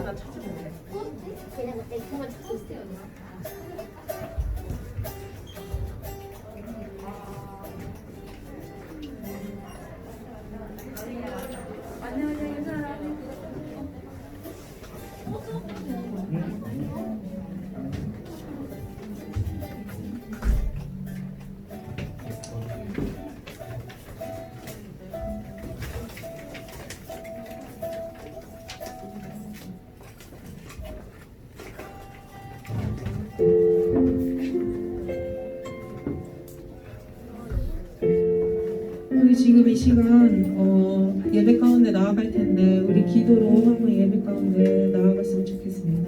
하나 찾으면 돼. 그냥 F만 찾고 있어요. 우리 지금 이 시간 예배 가운데 나아갈 텐데 우리 기도로 한번 예배 가운데 나아갔으면 좋겠습니다.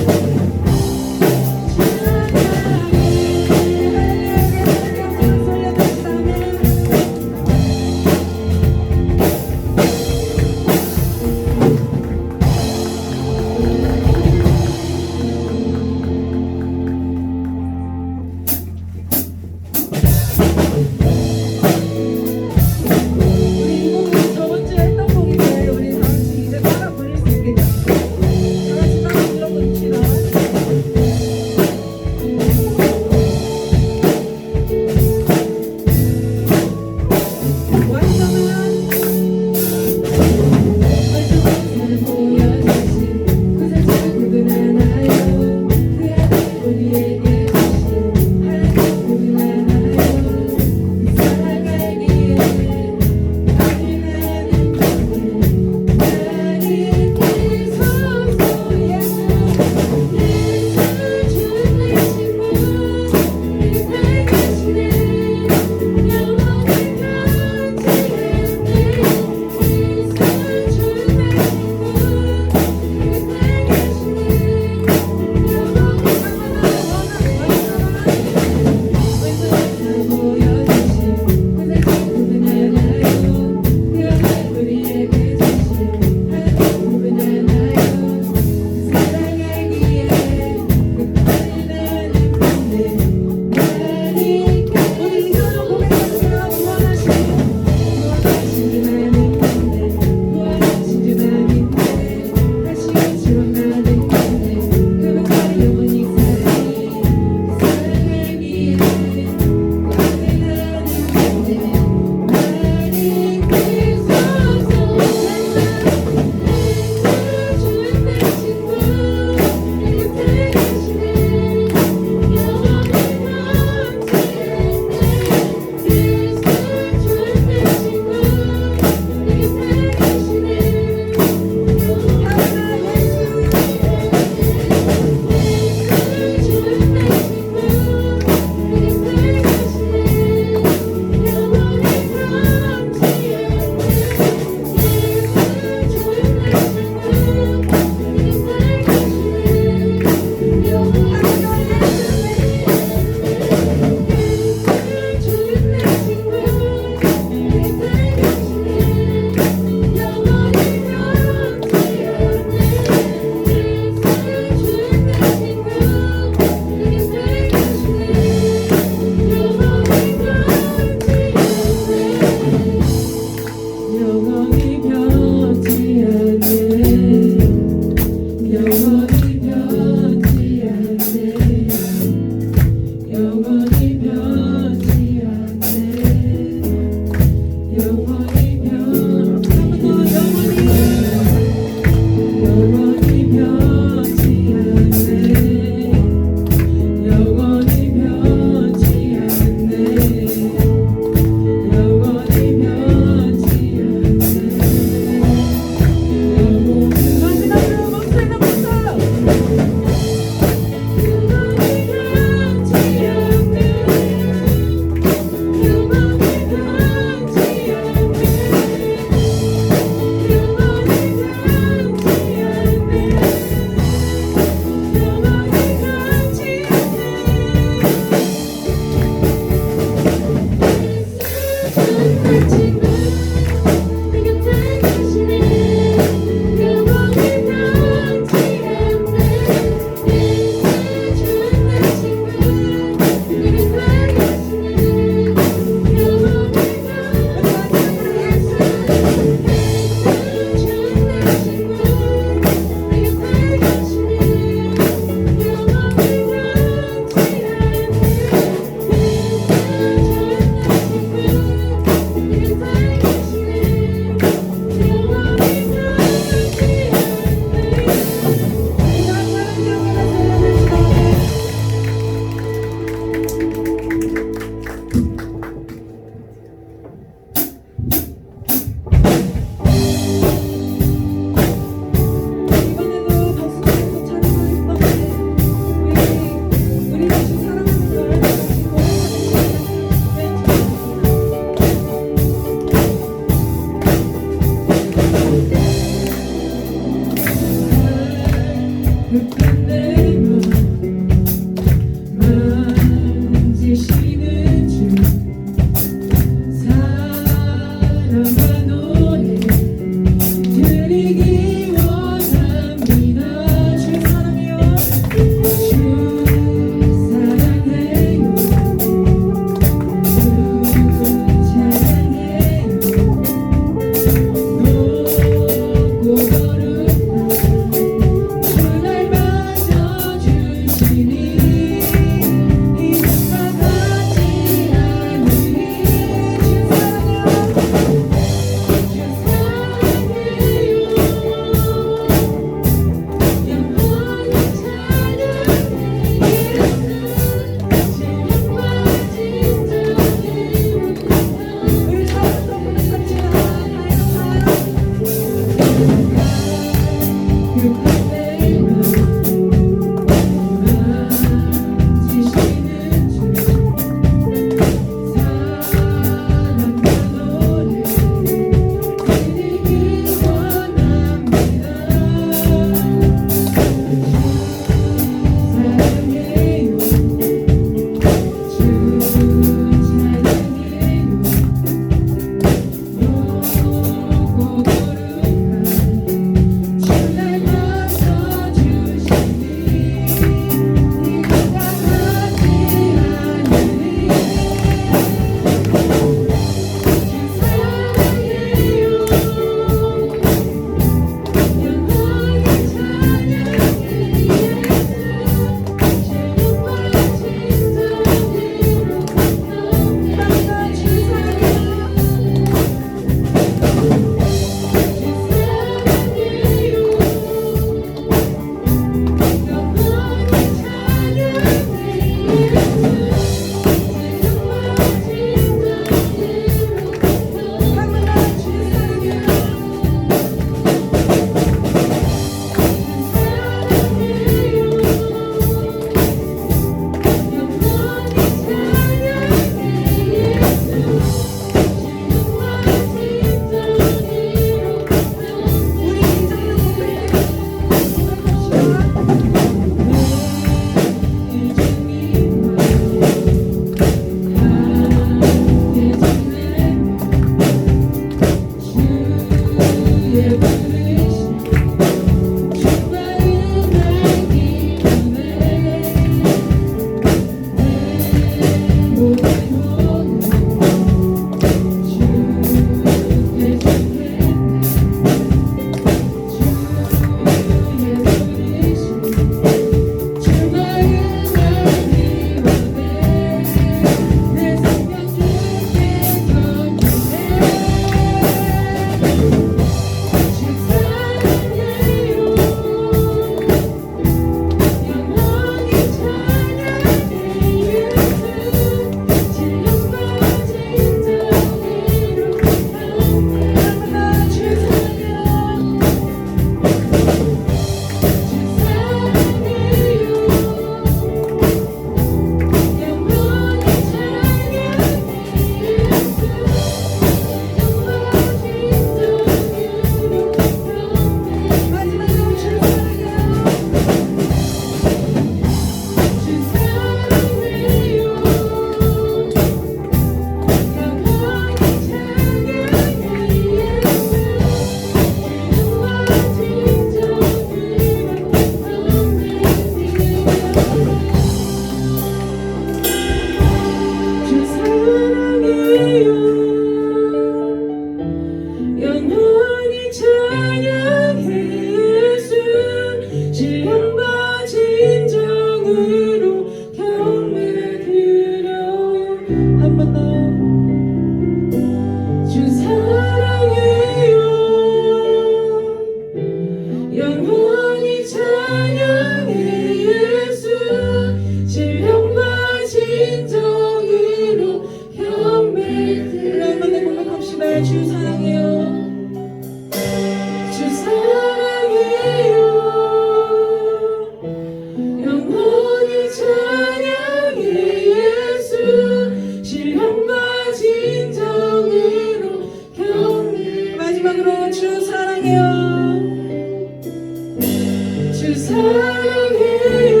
사랑해요.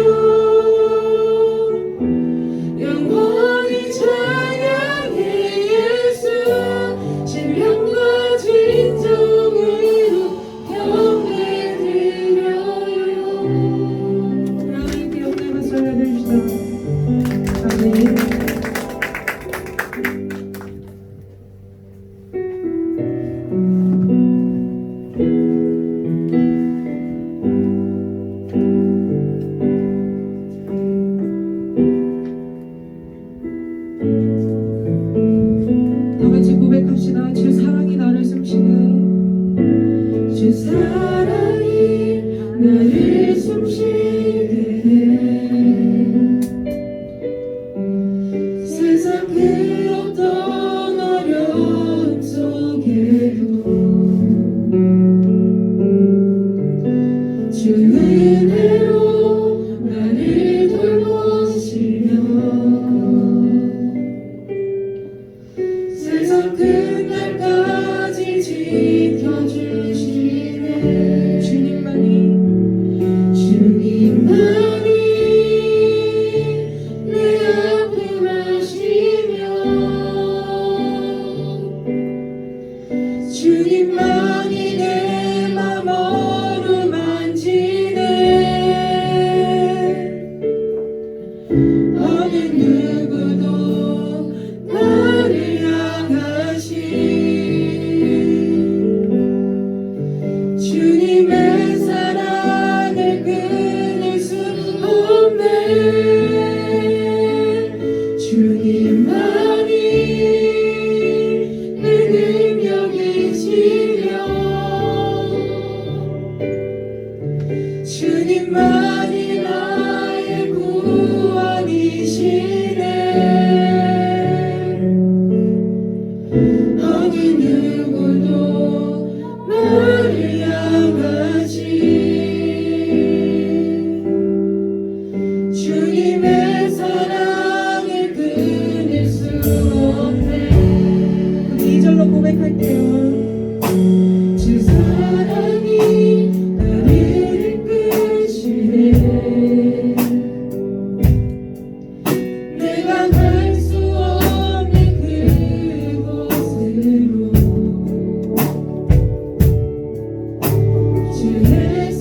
영원히 찬양해 예수. 신령과 진정으로 경배드려요. 하나님께 영광과 올려드립시다. 아멘. 다같이 고백합시다. 주 사랑이 나를 숨쉬네. 주 사랑이 나를 숨쉬게 해. 세상 그 어떤 어려움 속에도 주 은혜로 나를 돌보시며 세상 끝날까지 지켜주시네. 주님만이 내 아픔 아시며 주님만이 내 맘 어루만지네. 어느 누구도 나를 향하신 주님의 사랑을 끊을 수 없네. 주님만이 내 능력이시며 주님만이 나의 구원이시네. 어느 누구도 나를 향하신 주님의 사랑을 끊을 수 없네. 우리 2절로 고백할게요. 주 사랑이 나를 이끄시네. 내가 갈 수 없는 그곳으로 주의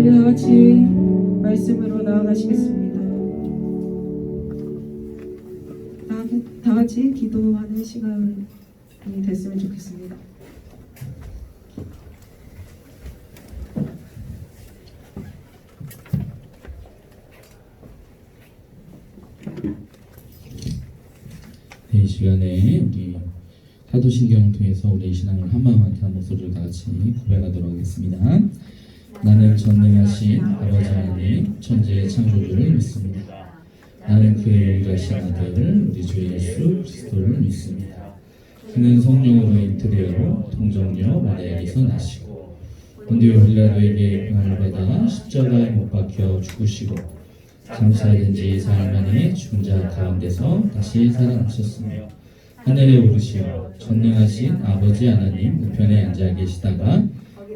우리 다 같이 말씀으로 나아가시겠습니다. 다 같이 기도하는 시간이 됐으면 좋겠습니다. 이 시간에 우리 사도신경을 통해서 우리의 신앙을 한 마음한테 한 목소리로 다 같이 고백하도록 하겠습니다. 나는 전능하신 아버지 하나님 천지의 창조주를 믿습니다. 나는 그의 유일하신 아들 우리 주 예수 그리스도를 믿습니다. 그는 성령으로 잉태되어 동정녀 마리아에게서 나시고 본디오 빌라도에게 고난을 받아 십자가에 못 박혀 죽으시고 장사된 지 사흘 만에 죽은 자 가운데서 다시 살아나셨으며 하늘에 오르시어 전능하신 아버지 하나님 우편에 앉아 계시다가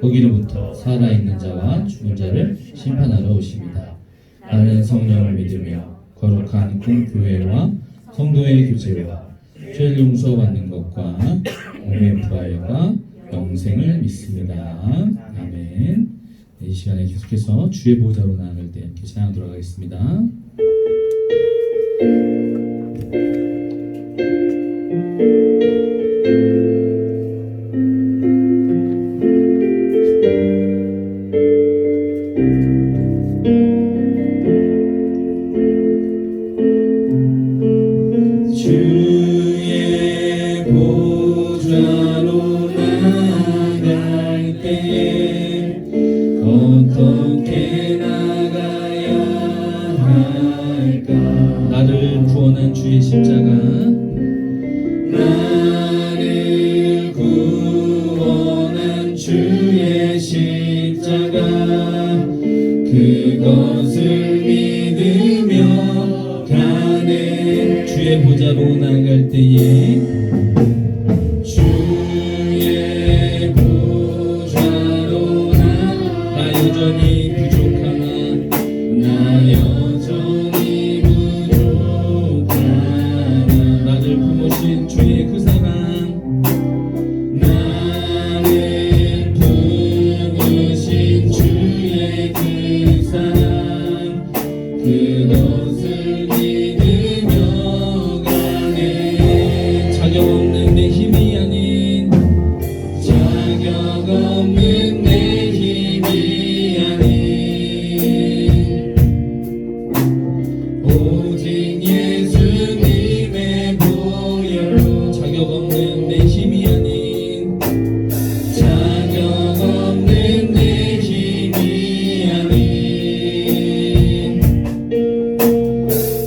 거기로부터 살아있는 자와 죽은 자를 심판하러 오십니다. 나는 성령을 믿으며 거룩한 공교회와 성도의 교제와 죄를 용서받는 것과 몸의 부활과 영생을 믿습니다. 아멘. 이 시간에 계속해서 주의 보좌로 나아갈 때 함께 찬양하도록 하겠습니다. 주의 보좌로 나아갈 때 어떻게 나가야 할까? 나를 구원한 주의 십자가, 나를 구원한 주의 십자가, 그것을 믿으며 가는 주의 보좌로 나아갈 때에 주의 보좌로 나 여전히 부족하나 나 여전히 부족하나 나를 품으신 주의 그 사랑 나를 품으신 주의 그 사랑 그것을 믿으며 가네 자격 없는 내 힘이 아닌 자격 없는 내 힘이 아닌 오직 예수님의 보혈로 자격 없는 내 힘이 아닌 자격 없는 내 힘이 아닌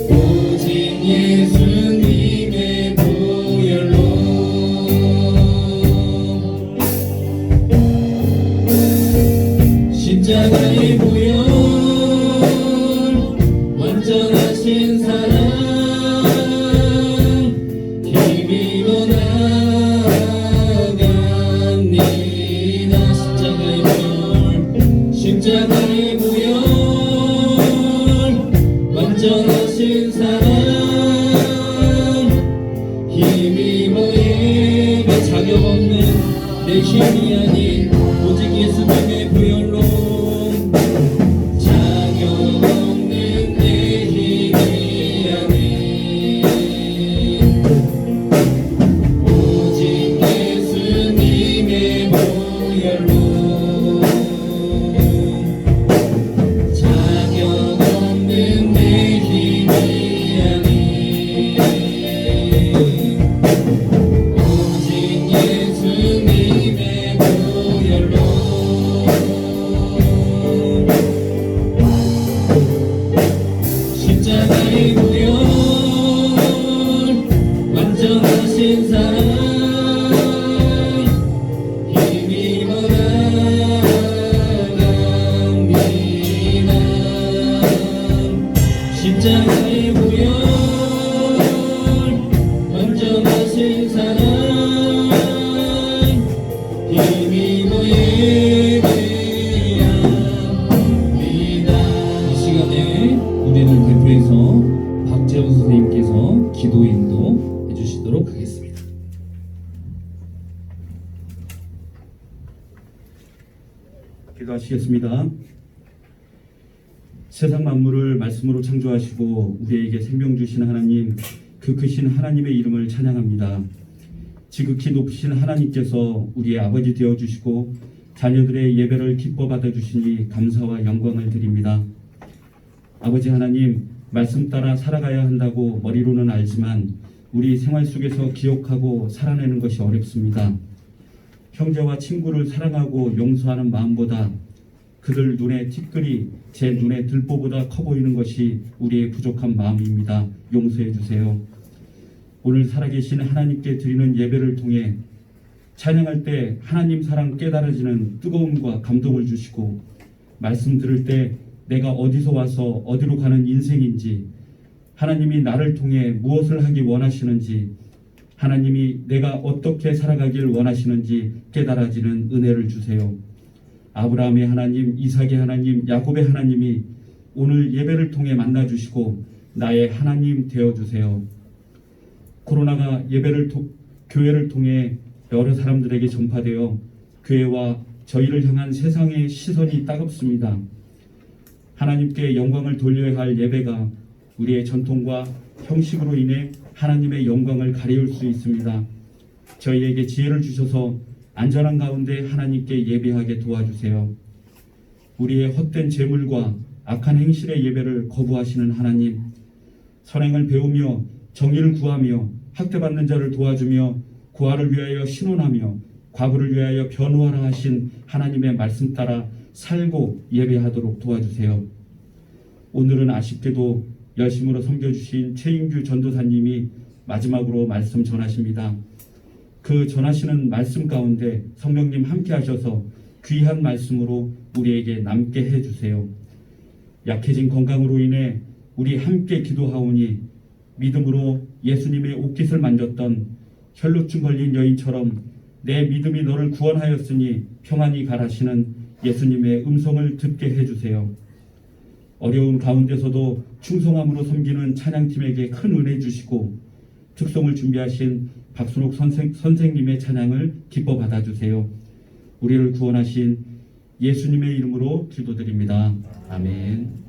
오직 예수님의 보혈로 십자가의 보혈 완전하신 사랑 힘입어 나아갑니다. 십자가의 보혈 완전하신 사랑 힘입어 예배 자격 없는 내 힘이 아닌 오직 예수님의 보혈로 자격 없는 내 힘이 아닌 오직 예수님의 보혈로 자격 없는 내 힘이 아닌 오직 예수님의 보혈로 십자가의 보혈 완전하신 사랑 힘입어 나아갑니다. 십자가의 보혈 완전하신 사랑 힘입어 예배합니다. 이 시간에 우리를 대표해서 박재훈 선생님께서 기도 인도 해주시도록 하겠습니다. 기도하시겠습니다. 세상 만물을 말씀으로 창조하시고 우리에게 생명 주신 하나님, 그 크신 하나님의 이름을 찬양합니다. 지극히 높으신 하나님께서 우리의 아버지 되어주시고 자녀들의 예배를 기뻐 받아주시니 감사와 영광을 드립니다. 아버지 하나님, 말씀 따라 살아가야 한다고 머리로는 알지만 우리 생활 속에서 기억하고 살아내는 것이 어렵습니다. 형제와 친구를 사랑하고 용서하는 마음보다 그들 눈에 티끌이 제 눈에 들보보다 커 보이는 것이 우리의 부족한 마음입니다. 용서해 주세요. 오늘 살아계신 하나님께 드리는 예배를 통해 찬양할 때 하나님 사랑 깨달아지는 뜨거움과 감동을 주시고, 말씀 들을 때 내가 어디서 와서 어디로 가는 인생인지, 하나님이 나를 통해 무엇을 하기 원하시는지, 하나님이 내가 어떻게 살아가길 원하시는지 깨달아지는 은혜를 주세요. 아브라함의 하나님, 이삭의 하나님, 야곱의 하나님이 오늘 예배를 통해 만나주시고 나의 하나님 되어주세요. 코로나가 교회를 통해 여러 사람들에게 전파되어 교회와 저희를 향한 세상의 시선이 따갑습니다. 하나님께 영광을 돌려야 할 예배가 우리의 전통과 형식으로 인해 하나님의 영광을 가리울 수 있습니다. 저희에게 지혜를 주셔서 안전한 가운데 하나님께 예배하게 도와주세요. 우리의 헛된 재물과 악한 행실의 예배를 거부하시는 하나님, 선행을 배우며 정의를 구하며 학대받는 자를 도와주며 고아를 위하여 신원하며 과부를 위하여 변호하라 하신 하나님의 말씀 따라 살고 예배하도록 도와주세요. 오늘은 아쉽게도 열심으로 섬겨주신 최인규 전도사님이 마지막으로 말씀 전하십니다. 그 전하시는 말씀 가운데 성령님 함께 하셔서 귀한 말씀으로 우리에게 남게 해주세요. 약해진 건강으로 인해 우리 함께 기도하오니 믿음으로 예수님의 옷깃을 만졌던 혈루증 걸린 여인처럼 내 믿음이 너를 구원하였으니 평안히 가라시는 예수님의 음성을 듣게 해주세요. 어려운 가운데서도 충성함으로 섬기는 찬양팀에게 큰 은혜 주시고 특송을 준비하신 박순옥 선생님의 찬양을 기뻐 받아주세요. 우리를 구원하신 예수님의 이름으로 기도드립니다. 아멘.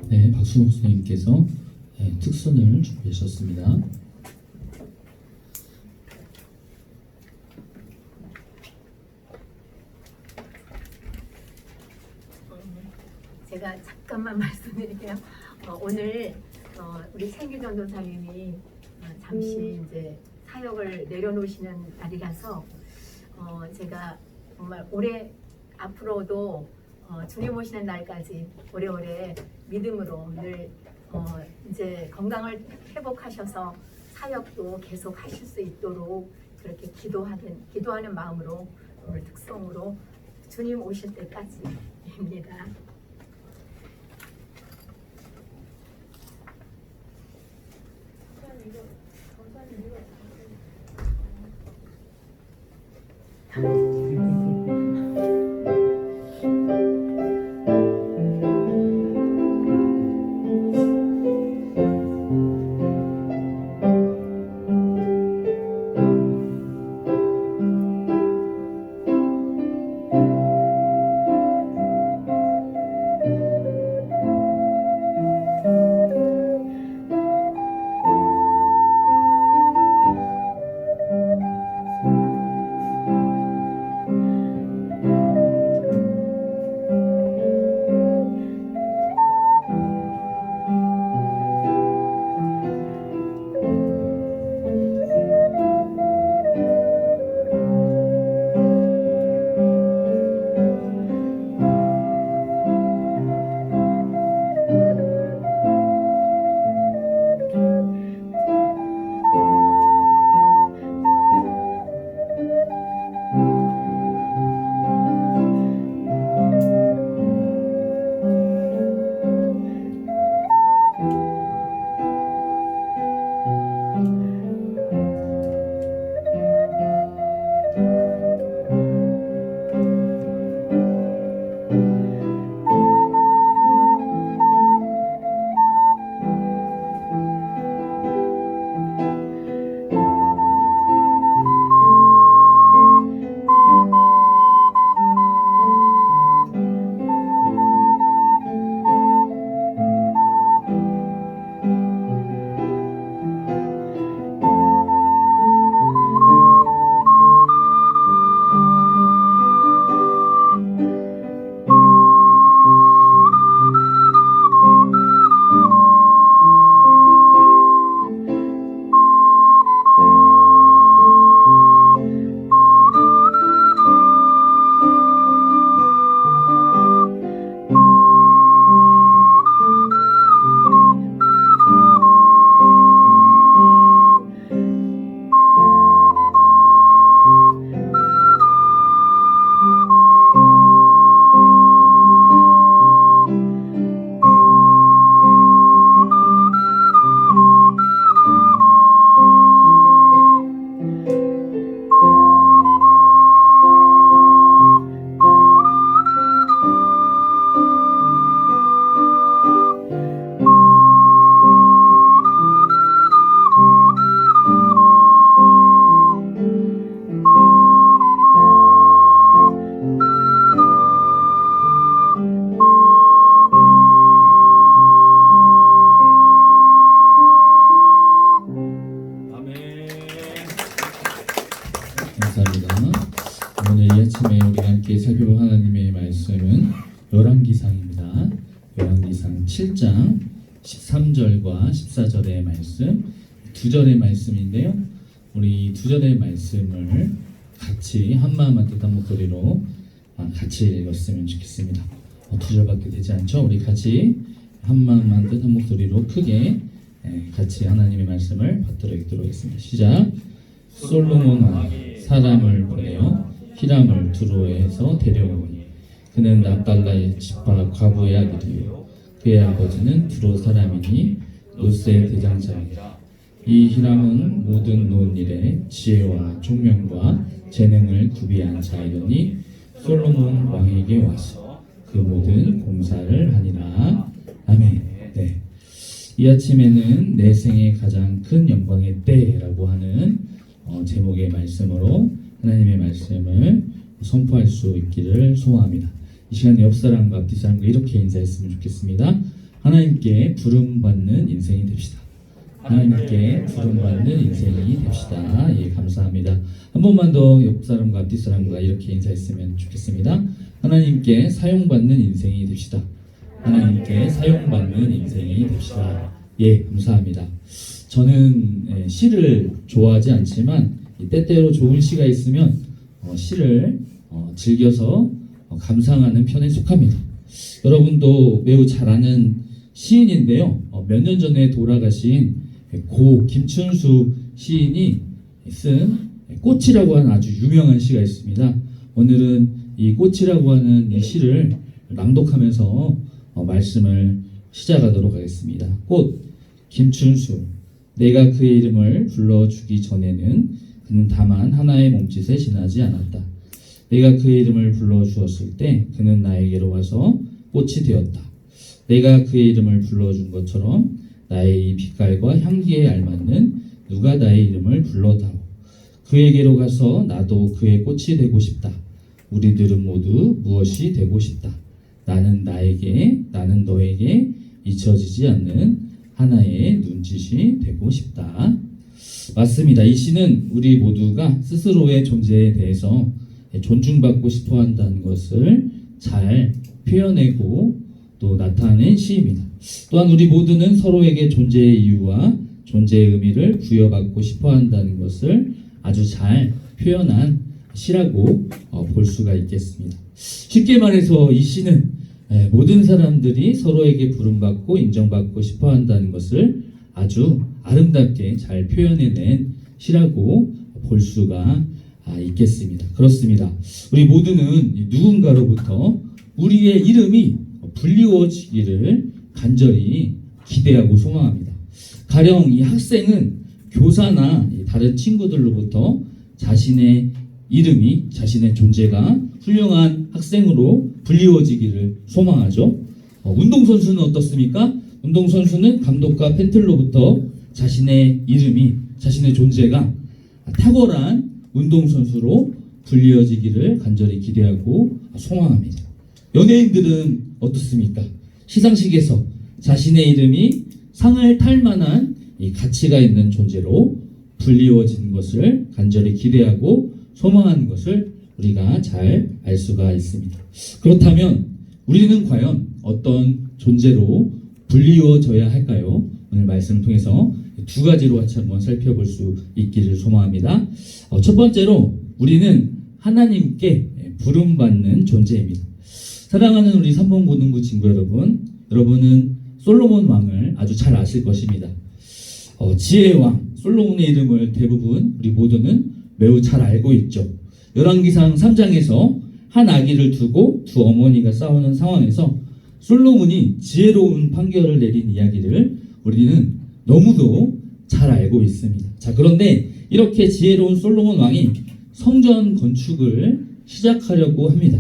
네, 박순옥 선생님께서 특선을 준비하셨습니다. 제가 잠깐만 말씀드릴게요. 오늘 우리 최인규 전도사님이 잠시 이제 사역을 내려놓으시는 날이라서 제가 정말 올해 앞으로도 주님 오시는 날까지 오래오래 믿음으로 늘 이제 건강을 회복하셔서 사역도 계속 하실 수 있도록 그렇게 기도하는 마음으로 오늘 특성으로 주님 오실 때까지입니다. 함께 살펴볼 하나님의 말씀은 열왕기상입니다. 열왕기상 7장 13절과 14절의 말씀, 두 절의 말씀인데요. 우리 두 절의 말씀을 같이 한마음한 듯한 목소리로 같이 읽었으면 좋겠습니다. 두 절밖에 되지 않죠? 우리 같이 한마음한 듯한 목소리로 크게 같이 하나님의 말씀을 받들어 읽도록 하겠습니다. 시작. 솔로몬 왕이 사람을 보내어 히람을 두로에서 데려오니 그는 납달라의 집파 과부의 아들이요 그의 아버지는 두로 사람이니 노스의 대장자이라. 이 히람은 모든 논일에 지혜와 총명과 재능을 구비한 자이더니 솔로몬 왕에게 와서 그 모든 공사를 하니라. 아멘. 네. 이 아침에는 내 생의 가장 큰 영광의 때라고 하는 제목의 말씀으로 하나님의 말씀을 선포할 수 있기를 소원합니다. 이 시간 옆 사람과 앞뒤 사람과 이렇게 인사했으면 좋겠습니다. 하나님께 부름받는 인생이 됩시다. 하나님께 부름받는 인생이 됩시다. 예, 감사합니다. 한 번만 더 옆 사람과 앞뒤 사람과 이렇게 인사했으면 좋겠습니다. 하나님께 사용받는 인생이 됩시다. 하나님께 사용받는 인생이 됩시다. 예, 감사합니다. 저는 시를 좋아하지 않지만 때때로 좋은 시가 있으면 시를 즐겨서 감상하는 편에 속합니다. 여러분도 매우 잘 아는 시인인데요. 몇 년 전에 돌아가신 고 김춘수 시인이 쓴 꽃이라고 하는 아주 유명한 시가 있습니다. 오늘은 이 꽃이라고 하는 이 시를 낭독하면서 말씀을 시작하도록 하겠습니다. 꽃, 김춘수. 내가 그의 이름을 불러주기 전에는 그는 다만 하나의 몸짓에 지나지 않았다. 내가 그의 이름을 불러주었을 때 그는 나에게로 와서 꽃이 되었다. 내가 그의 이름을 불러준 것처럼 나의 이 빛깔과 향기에 알맞는 누가 나의 이름을 불러다오. 그에게로 가서 나도 그의 꽃이 되고 싶다. 우리들은 모두 무엇이 되고 싶다. 나는 나에게, 나는 너에게 잊혀지지 않는 하나의 눈짓이 되고 싶다. 맞습니다. 이 시는 우리 모두가 스스로의 존재에 대해서 존중받고 싶어 한다는 것을 잘 표현하고 또 나타낸 시입니다. 또한 우리 모두는 서로에게 존재의 이유와 존재의 의미를 부여받고 싶어 한다는 것을 아주 잘 표현한 시라고 볼 수가 있겠습니다. 쉽게 말해서 이 시는 모든 사람들이 서로에게 부름받고 인정받고 싶어 한다는 것을 아주 아름답게 잘 표현해낸 시라고 볼 수가 있겠습니다. 그렇습니다. 우리 모두는 누군가로부터 우리의 이름이 불리워지기를 간절히 기대하고 소망합니다. 가령 이 학생은 교사나 다른 친구들로부터 자신의 이름이, 자신의 존재가 훌륭한 학생으로 불리워지기를 소망하죠. 운동선수는 어떻습니까? 운동선수는 감독과 팬들로부터 자신의 이름이, 자신의 존재가 탁월한 운동선수로 불리워지기를 간절히 기대하고 소망합니다. 연예인들은 어떻습니까? 시상식에서 자신의 이름이 상을 탈 만한 이 가치가 있는 존재로 불리워지는 것을 간절히 기대하고 소망하는 것을 우리가 잘 알 수가 있습니다. 그렇다면 우리는 과연 어떤 존재로 불리워져야 할까요? 오늘 말씀을 통해서 두 가지로 같이 한번 살펴볼 수 있기를 소망합니다. 첫 번째로 우리는 하나님께 부름받는 존재입니다. 사랑하는 우리 삼봉고등부 친구 여러분, 여러분은 솔로몬 왕을 아주 잘 아실 것입니다. 지혜의 왕 솔로몬의 이름을 대부분 우리 모두는 매우 잘 알고 있죠. 열왕기상 3장에서 한 아기를 두고 두 어머니가 싸우는 상황에서 솔로몬이 지혜로운 판결을 내린 이야기를 우리는 너무도 잘 알고 있습니다. 자, 그런데 이렇게 지혜로운 솔로몬 왕이 성전 건축을 시작하려고 합니다.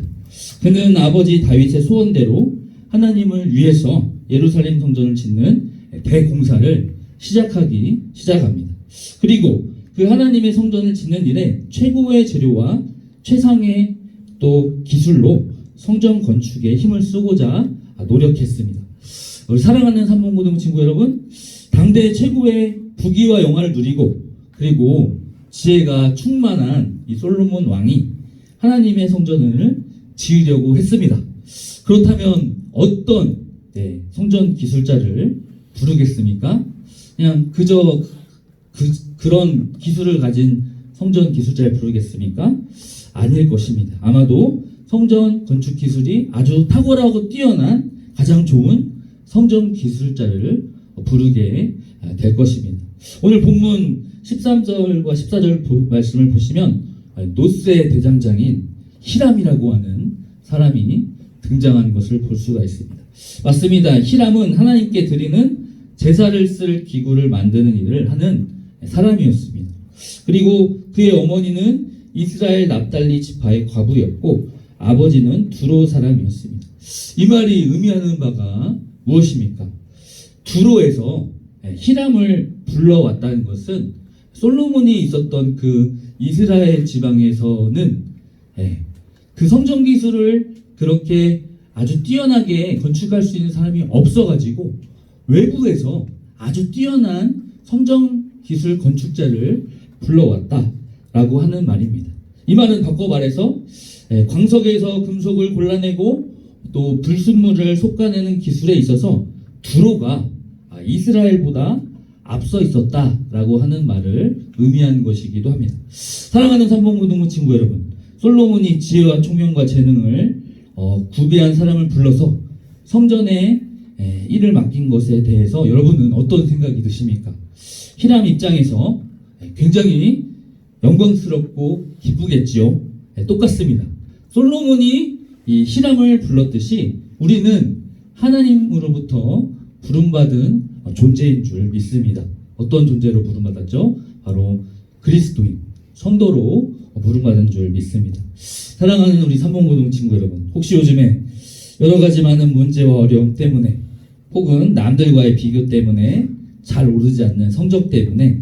그는 아버지 다윗의 소원대로 하나님을 위해서 예루살렘 성전을 짓는 대공사를 시작합니다. 그리고 그 하나님의 성전을 짓는 일에 최고의 재료와 최상의 또 기술로 성전 건축에 힘을 쓰고자 노력했습니다. 사랑하는 삼봉고등 친구 여러분, 당대 최고의 부귀와 영화를 누리고 그리고 지혜가 충만한 이 솔로몬 왕이 하나님의 성전을 지으려고 했습니다. 그렇다면 어떤 성전 기술자를 부르겠습니까? 그냥 그저 그런 기술을 가진 성전 기술자를 부르겠습니까? 아닐 것입니다. 아마도 성전 건축 기술이 아주 탁월하고 뛰어난 가장 좋은 성전 기술자를 부르게 될 것입니다. 오늘 본문 13절과 14절 말씀을 보시면 노스의 대장장인 히람이라고 하는 사람이 등장한 것을 볼 수가 있습니다. 맞습니다. 히람은 하나님께 드리는 제사를 쓸 기구를 만드는 일을 하는 사람이었습니다. 그리고 그의 어머니는 이스라엘 납달리 지파의 과부였고 아버지는 두로 사람이었습니다. 이 말이 의미하는 바가 무엇입니까? 두로에서 히람을 불러왔다는 것은 솔로몬이 있었던 그 이스라엘 지방에서는 그 성전 기술을 그렇게 아주 뛰어나게 건축할 수 있는 사람이 없어가지고 외부에서 아주 뛰어난 성전 기술 건축자를 불러왔다라고 하는 말입니다. 이 말은 바꿔 말해서 광석에서 금속을 골라내고 또 불순물을 솎아내는 기술에 있어서 두로가 이스라엘보다 앞서 있었다라고 하는 말을 의미하는 것이기도 합니다. 사랑하는 삼봉고등부 친구 여러분, 솔로몬이 지혜와 총명과 재능을 구비한 사람을 불러서 성전에 일을 맡긴 것에 대해서 여러분은 어떤 생각이 드십니까? 히람 입장에서 굉장히 영광스럽고 기쁘겠지요. 똑같습니다. 솔로몬이 이 히람을 불렀듯이 우리는 하나님으로부터 부름받은 존재인 줄 믿습니다. 어떤 존재로 부름받았죠? 바로 그리스도인, 성도로 부름받은 줄 믿습니다. 사랑하는 우리 삼봉고등 친구 여러분, 혹시 요즘에 여러 가지 많은 문제와 어려움 때문에 혹은 남들과의 비교 때문에 잘 오르지 않는 성적 때문에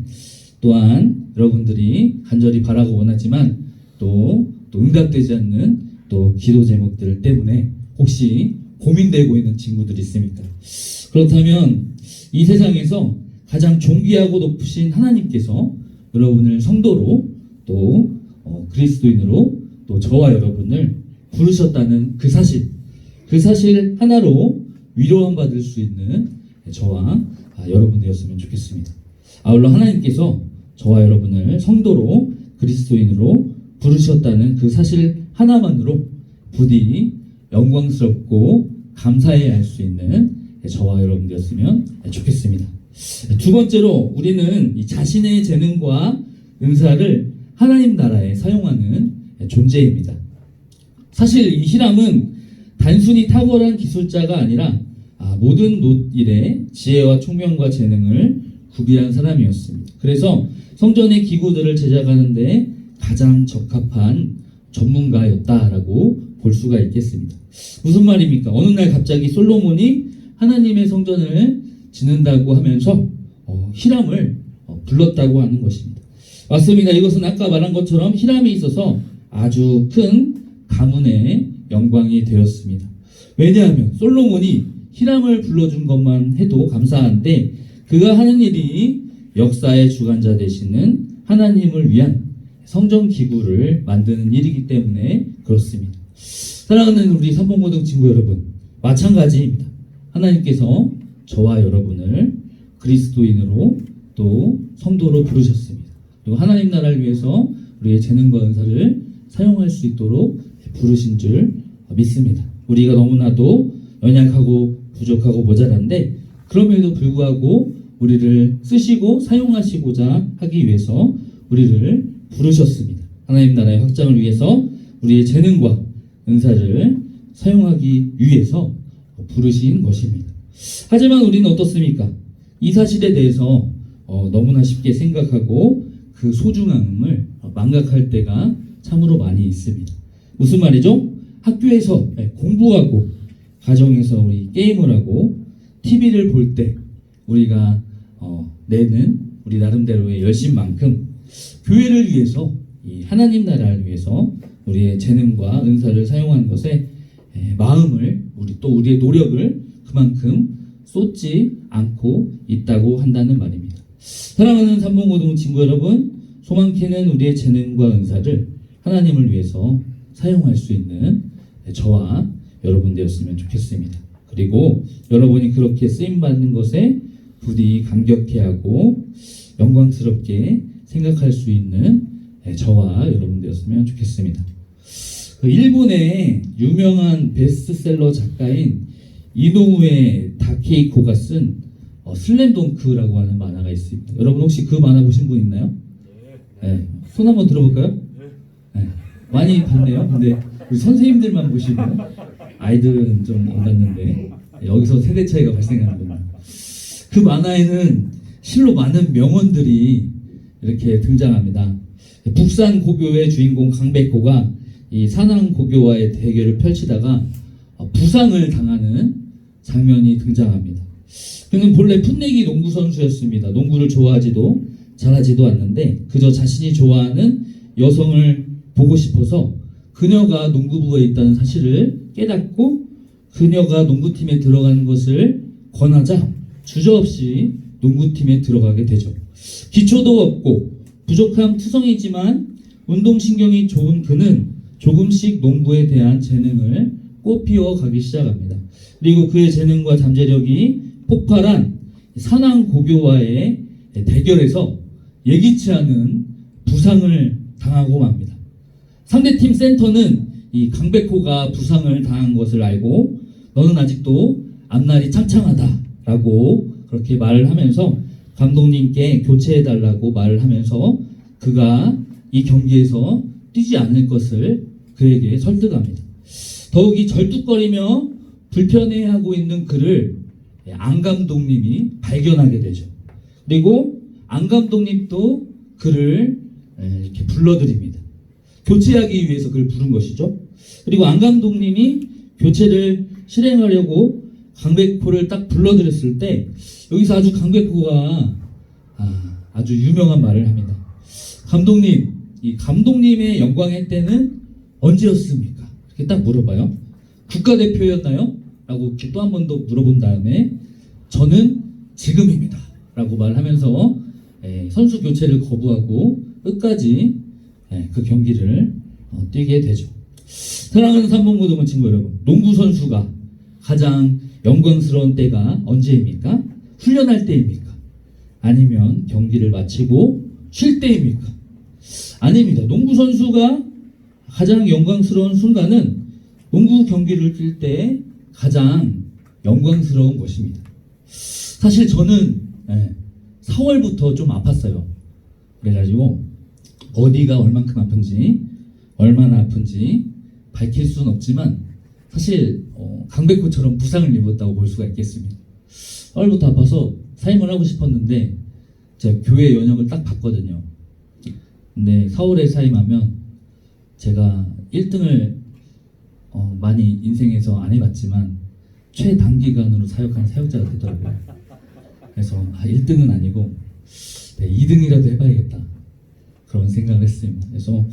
또한 여러분들이 간절히 바라고 원하지만 또 응답되지 않는 또 기도 제목들 때문에 혹시 고민되고 있는 친구들이 있습니까? 그렇다면 이 세상에서 가장 존귀하고 높으신 하나님께서 여러분을 성도로 또 그리스도인으로 또 저와 여러분을 부르셨다는 그 사실 하나로 위로함 받을 수 있는 저와 여러분 되었으면 좋겠습니다. 아울러 하나님께서 저와 여러분을 성도로 그리스도인으로 부르셨다는 그 사실 하나만으로 부디 영광스럽고 감사해야 할 수 있는 저와 여러분 되었으면 좋겠습니다. 두 번째로 우리는 이 자신의 재능과 은사를 하나님 나라에 사용하는 존재입니다. 사실 이 히람은 단순히 탁월한 기술자가 아니라 모든 노일에 지혜와 총명과 재능을 구비한 사람이었습니다. 그래서 성전의 기구들을 제작하는데 가장 적합한 전문가였다라고 볼 수가 있겠습니다. 무슨 말입니까? 어느 날 갑자기 솔로몬이 하나님의 성전을 짓는다고 하면서 히람을 불렀다고 하는 것입니다. 맞습니다. 이것은 아까 말한 것처럼 히람에 있어서 아주 큰 가문의 영광이 되었습니다. 왜냐하면 솔로몬이 히람을 불러준 것만 해도 감사한데 그가 하는 일이 역사의 주관자 되시는 하나님을 위한 성전 기구를 만드는 일이기 때문에 그렇습니다. 사랑하는 우리 삼봉고등 친구 여러분, 마찬가지입니다. 하나님께서 저와 여러분을 그리스도인으로 또 성도로 부르셨습니다. 그리고 하나님 나라를 위해서 우리의 재능과 은사를 사용할 수 있도록 부르신 줄 믿습니다. 우리가 너무나도 연약하고 부족하고 모자란데 그럼에도 불구하고 우리를 쓰시고 사용하시고자 하기 위해서 우리를 부르셨습니다. 하나님 나라의 확장을 위해서 우리의 재능과 은사를 사용하기 위해서 부르신 것입니다. 하지만 우리는 어떻습니까? 이 사실에 대해서 너무나 쉽게 생각하고 그 소중함을 망각할 때가 참으로 많이 있습니다. 무슨 말이죠? 학교에서 공부하고 가정에서 우리 게임을 하고 TV를 볼 때 우리가 내는 우리 나름대로의 열심만큼 교회를 위해서 이 하나님 나라를 위해서 우리의 재능과 은사를 사용하는 것에 마음을 우리의 노력을 그만큼 쏟지 않고 있다고 한다는 말입니다. 사랑하는 삼봉고등 친구 여러분, 소망케는 우리의 재능과 은사를 하나님을 위해서 사용할 수 있는 저와 여러분 되었으면 좋겠습니다. 그리고 여러분이 그렇게 쓰임받는 것에 부디 감격해하고 영광스럽게 생각할 수 있는 저와 여러분 되었으면 좋겠습니다. 그 일본의 유명한 베스트셀러 작가인 이노우에 다케이코가 쓴 슬램덩크라고 하는 만화가 있습니다. 여러분 혹시 그 만화 보신 분 있나요? 네. 손 한번 들어볼까요? 네. 많이 봤네요. 근데 우리 선생님들만 보시고 아이들은 좀 안 봤는데 여기서 세대 차이가 발생하는군요. 그 만화에는 실로 많은 명언들이 이렇게 등장합니다. 북산 고교의 주인공 강백호가 이 산왕 고교와의 대결을 펼치다가 부상을 당하는 장면이 등장합니다. 그는 본래 풋내기 농구 선수였습니다. 농구를 좋아하지도 잘하지도 않는데 그저 자신이 좋아하는 여성을 보고 싶어서 그녀가 농구부에 있다는 사실을 깨닫고 그녀가 농구팀에 들어가는 것을 권하자 주저없이 농구팀에 들어가게 되죠. 기초도 없고 부족한 투성이지만 운동신경이 좋은 그는 조금씩 농구에 대한 재능을 꽃피워 가기 시작합니다. 그리고 그의 재능과 잠재력이 폭발한 산왕 고교와의 대결에서 예기치 않은 부상을 당하고 맙니다. 상대팀 센터는 이 강백호가 부상을 당한 것을 알고 너는 아직도 앞날이 창창하다라고 그렇게 말을 하면서 감독님께 교체해달라고 말을 하면서 그가 이 경기에서 뛰지 않을 것을 그에게 설득합니다. 더욱이 절뚝거리며 불편해하고 있는 그를 안 감독님이 발견하게 되죠. 그리고 안 감독님도 그를 이렇게 불러드립니다. 교체하기 위해서 그를 부른 것이죠. 그리고 안 감독님이 교체를 실행하려고 강백호를 딱 불러들였을 때 여기서 아주 강백호가 아주 유명한 말을 합니다. 감독님, 이 감독님의 영광의 때는 언제였습니까? 이렇게 딱 물어봐요. 국가대표였나요? 라고 이렇게 또 한 번 더 물어본 다음에 저는 지금입니다. 라고 말하면서 선수 교체를 거부하고 끝까지 그 경기를 뛰게 되죠. 사랑하는 삼봉고등부 친구 여러분, 농구 선수가 가장 영광스러운 때가 언제입니까? 훈련할 때입니까? 아니면 경기를 마치고 쉴 때입니까? 아닙니다. 농구 선수가 가장 영광스러운 순간은 농구 경기를 뛸 때 가장 영광스러운 것입니다. 사실 저는 4월부터 좀 아팠어요. 그래가지고 어디가 얼만큼 아픈지 얼마나 아픈지 밝힐 수는 없지만 사실 강백호처럼 부상을 입었다고 볼 수가 있겠습니다. 4월부터 아파서 사임을 하고 싶었는데 제가 교회 연역을 딱 봤거든요. 근데 4월에 사임하면 제가 1등을 많이 인생에서 안 해봤지만 최단기간으로 사역한 사역자가 되더라고요. 그래서 1등은 아니고 2등이라도 해봐야겠다 그런 생각을 했습니다. 그래서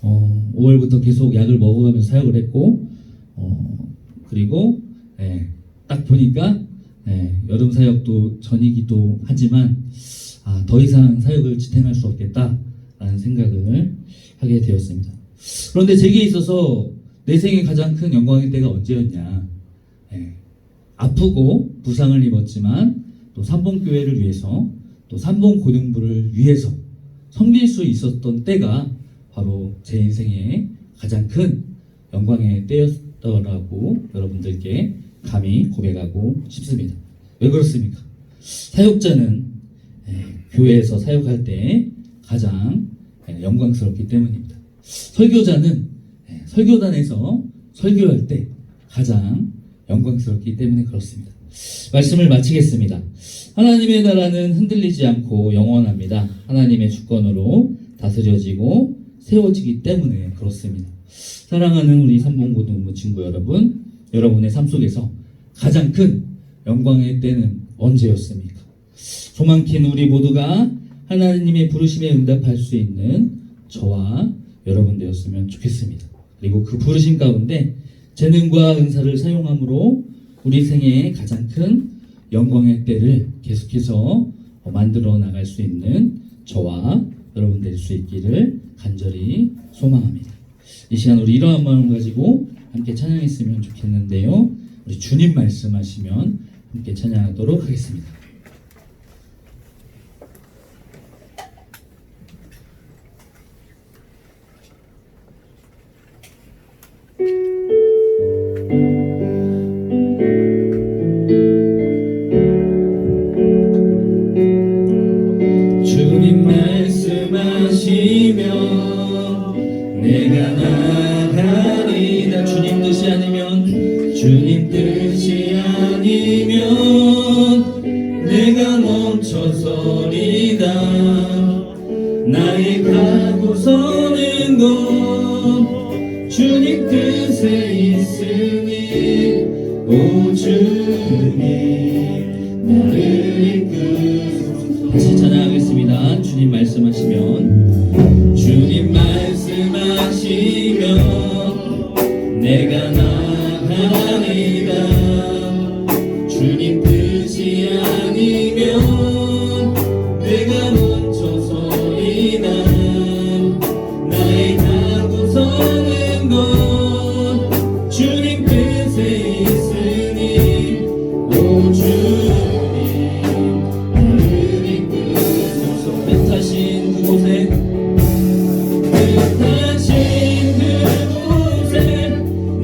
5월부터 계속 약을 먹어가면서 사역을 했고 그리고 딱 보니까 여름 사역도 전이기도 하지만 더 이상 사역을 지탱할 수 없겠다라는 생각을 하게 되었습니다. 그런데 제게 있어서 내 생에 가장 큰 영광의 때가 언제였냐? 아프고 부상을 입었지만 또 삼봉교회를 위해서 또 삼봉고등부를 위해서 섬길 수 있었던 때가 바로 제 인생의 가장 큰 영광의 때였더라고 여러분들께 감히 고백하고 싶습니다. 왜 그렇습니까? 사역자는 교회에서 사역할 때 가장 영광스럽기 때문입니다. 설교자는 설교단에서 설교할 때 가장 영광스럽기 때문에 그렇습니다. 말씀을 마치겠습니다. 하나님의 나라는 흔들리지 않고 영원합니다. 하나님의 주권으로 다스려지고 세워지기 때문에 그렇습니다. 사랑하는 우리 삼봉고등부 친구 여러분, 여러분의 삶 속에서 가장 큰 영광의 때는 언제였습니까? 조만킨 우리 모두가 하나님의 부르심에 응답할 수 있는 저와 여러분 되었으면 좋겠습니다. 그리고 그 부르심 가운데 재능과 은사를 사용함으로 우리 생애의 가장 큰 영광의 때를 계속해서 만들어 나갈 수 있는 저와 여러분 될 수 있기를 간절히 소망합니다. 이 시간 우리 이러한 마음을 가지고 함께 찬양했으면 좋겠는데요. 우리 주님 말씀하시면 함께 찬양하도록 하겠습니다. 주님 말씀하시면 내가 나가리다. 주님 뜻이 아니면 내가 멈춰서리다. 나의 가고 서는 곳 주님 뜻에 있으니 오 주님 나를 이끄소서. 다시 찬양하겠습니다. 주님 말씀하시면 내가 나가리다. 주님 뜻이 아니면 내가 멈춰서리다. 나의 가고 서는 곳 주님 뜻에 있으니 오 주님 나를 이끄소서. 뜻하신 그곳에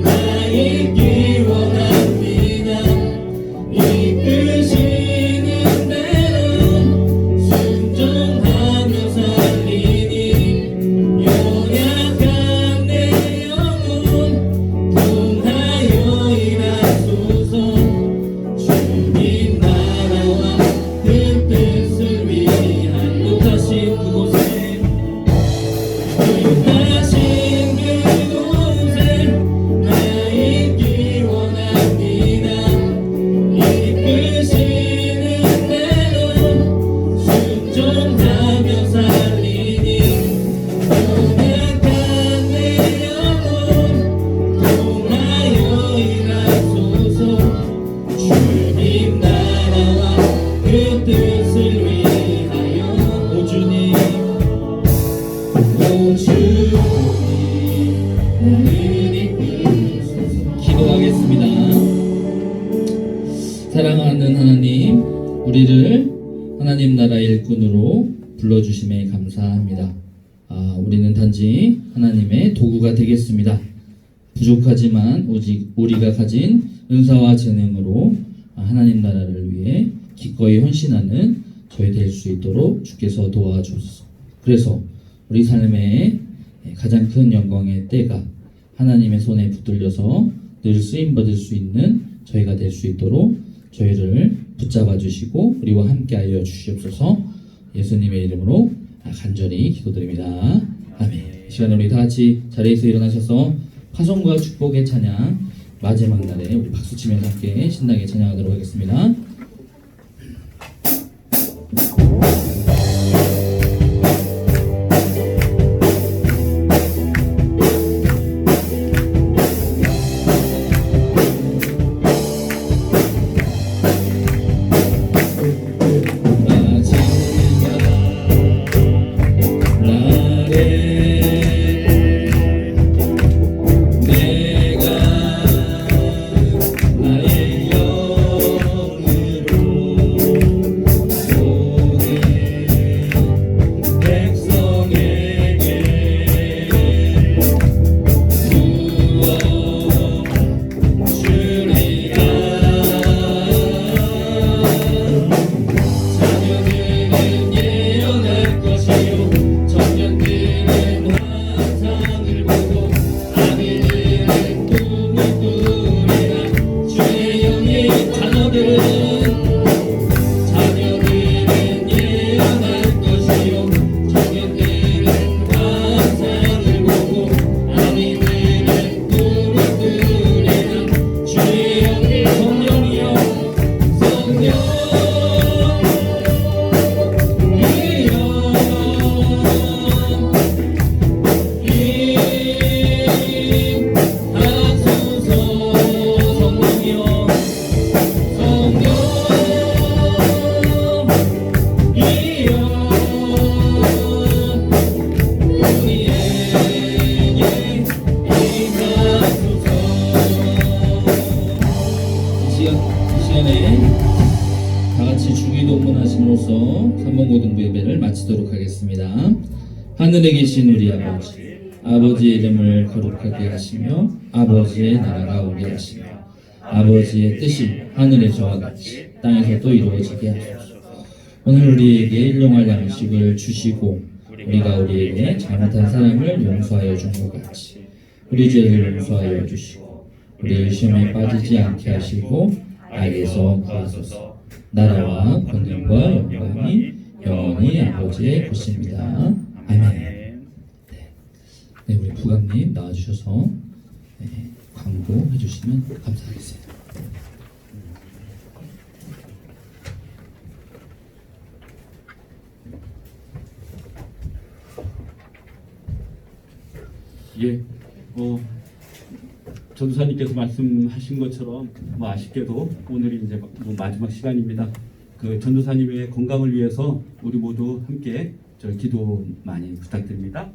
나 있기 원합니다. 이끄시는 대로 순종하며 살리니 연약한 내 영혼 통하여 일하소서. 주님 나라와 그 뜻을 위한 뜻하신 그곳에 나 있기 원합니다. 이끄시는 대로 순종하며 살리니 연약한 내 영혼 통하여 일하소서. 주님 나라와 그 뜻을 위하여 오 주님 기도하겠습니다. 사랑하는 하나님, 우리를 하나님 나라의 일꾼으로 불러주심에 감사합니다. 우리는 단지 하나님의 도구가 되겠습니다. 부족하지만 오직 우리가 가진 은사와 재능으로 하나님 나라를 위해 기꺼이 헌신하는 저희 될 수 있도록 주께서 도와주소서. 그래서 우리 삶의 가장 큰 영광의 때가 하나님의 손에 붙들려서 늘 쓰임받을 수 있는 저희가 될 수 있도록 저희를 붙잡아 주시고 우리와 함께하여 주시옵소서. 예수님의 이름으로 간절히 기도드립니다. 아멘. 이 시간에 우리 다 같이 자리에서 일어나셔서 파송과 축복의 찬양 마지막 날에 우리 박수치면서 함께 신나게 찬양하도록 하겠습니다. 나의 영을 하늘에 계신 우리 아버지, 아버지의 이름을 거룩하게 하시며 아버지의 나라가 오게 하시며 아버지의 뜻이 하늘에서와 같이 땅에서도 이루어지게 하소서. 오늘 우리에게 일용할 양식을 주시고 우리가 우리에게 잘못한 사람을 용서하여 준 것 같이 우리 죄를 용서하여 주시고 우리를 시험에 빠지지 않게 하시고 악에서 구하소서. 나라와 권능과 영광이 영원히 아버지의 것입니다. 아멘. 네, 우리 부감님 나와주셔서 광고 해주시면 감사하겠습니다. 예, 전도사님께서 말씀하신 것처럼 아쉽게도 오늘이 이제 마지막 시간입니다. 그 전도사님의 건강을 위해서 우리 모두 함께 기도 많이 부탁드립니다.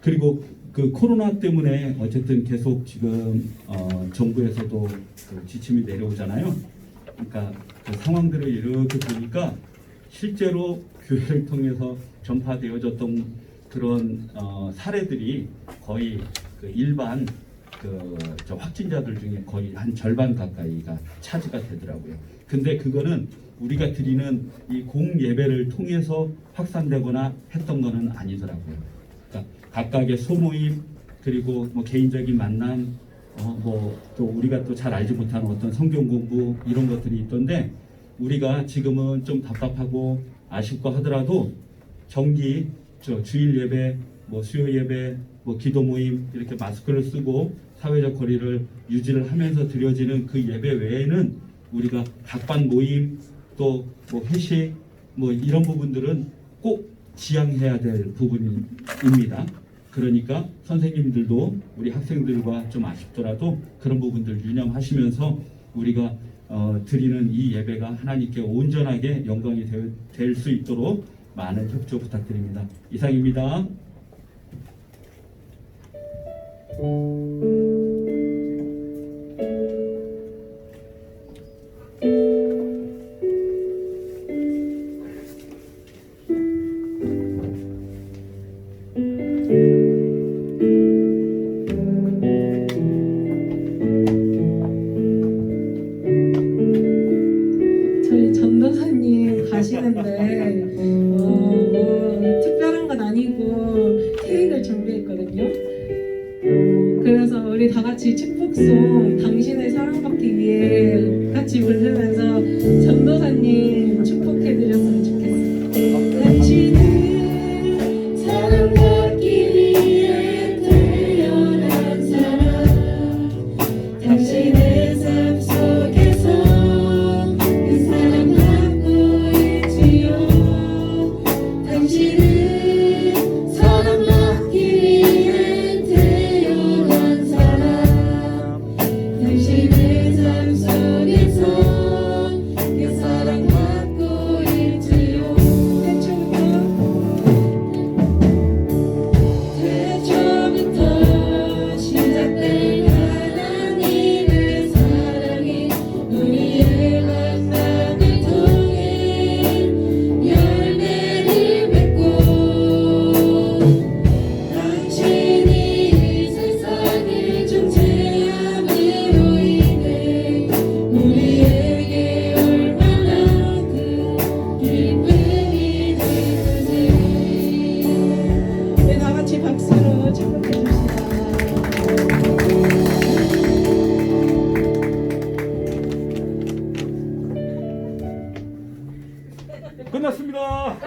그리고 그 코로나 때문에 어쨌든 계속 지금 정부에서도 그 지침이 내려오잖아요. 그러니까 그 상황들을 이렇게 보니까 실제로 교회를 통해서 전파되어졌던 그런 사례들이 거의 그 일반 저 확진자들 중에 거의 한 절반 가까이가 차지가 되더라고요. 근데 그거는 우리가 드리는 이 공예배를 통해서 확산되거나 했던 거는 아니더라고요. 그러니까 각각의 소모임 그리고 개인적인 만남 또 우리가 또 잘 알지 못하는 어떤 성경 공부 이런 것들이 있던데 우리가 지금은 좀 답답하고 아쉽고 하더라도 정기 주일 예배, 수요 예배, 기도 모임 이렇게 마스크를 쓰고 사회적 거리를 유지를 하면서 드려지는 그 예배 외에는 우리가 각반 모임 또 회식 이런 부분들은 꼭 지양해야 될 부분입니다. 그러니까 선생님들도 우리 학생들과 좀 아쉽더라도 그런 부분들 유념하시면서 우리가 드리는 이 예배가 하나님께 온전하게 영광이 될 수 있도록 많은 협조 부탁드립니다. 이상입니다. 저희 전도사님 가시는데 특별한 건 아니고 케이크를 준비했거든요. 그래서 우리 다 같이 축복송 당신을 사랑받기 위해 같이 부르면서 전도사님 축복해드렸으면 좋겠어요. 당신을 사랑받기 위해 태어난 사람 당신의 삶 속에서 그 사랑 받고 있지요. 당신은 사랑받기 위해 태어난 사람 당신의 삶 속에서 그 사랑 받고 있지요. 태초부터 시작된 하나님의 사랑이 우리의 만남을 통해 열매를 맺고 당신이 세상을 존재함으로 인해 우리에게 얼마나 큰 기쁨이 되는지. 네, 다 같이 박수로 축복해 줍시다. 끝났습니다.